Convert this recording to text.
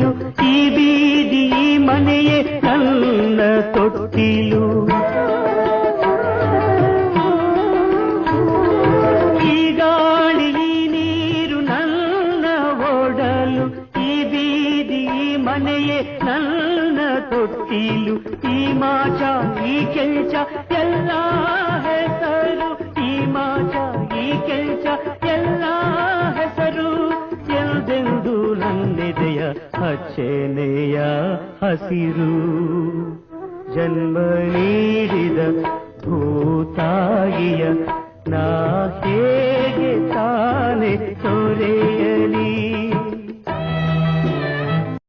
ಓಡಲು ಈ ಬೀದಿ ಈ ಮನೆಯೇ ನನ್ನ ತೊಟ್ಟಿಲು. ಈ ಗಾಳಿ ಈ ನೀರು ನನ್ನ ಓಡಲು ಈ ಬೀದಿ ಈ ಮನೆಯೇ ನನ್ನ ತೊಟ್ಟಿಲು. ಈ ಮಾಚ ಈ ಕೆಂಚ ಎಲ್ಲ ಹೆಸರು, ಈ ಮಾಚ ಈ ಕೆಂಚ ಎಲ್ಲ ಹೆಸರು ಎಂದೆಂದು ನನ್ನೆದೆಯ ಹಚ್ಚೆನೆಯ ಹಸಿರು. ಜನ್ಮ ನೀಡಿದ ಭೂತಾಯಿಯ ನಾ ಹೇಗೆ ತಾನೆ ತೊರೆಯಲಿ.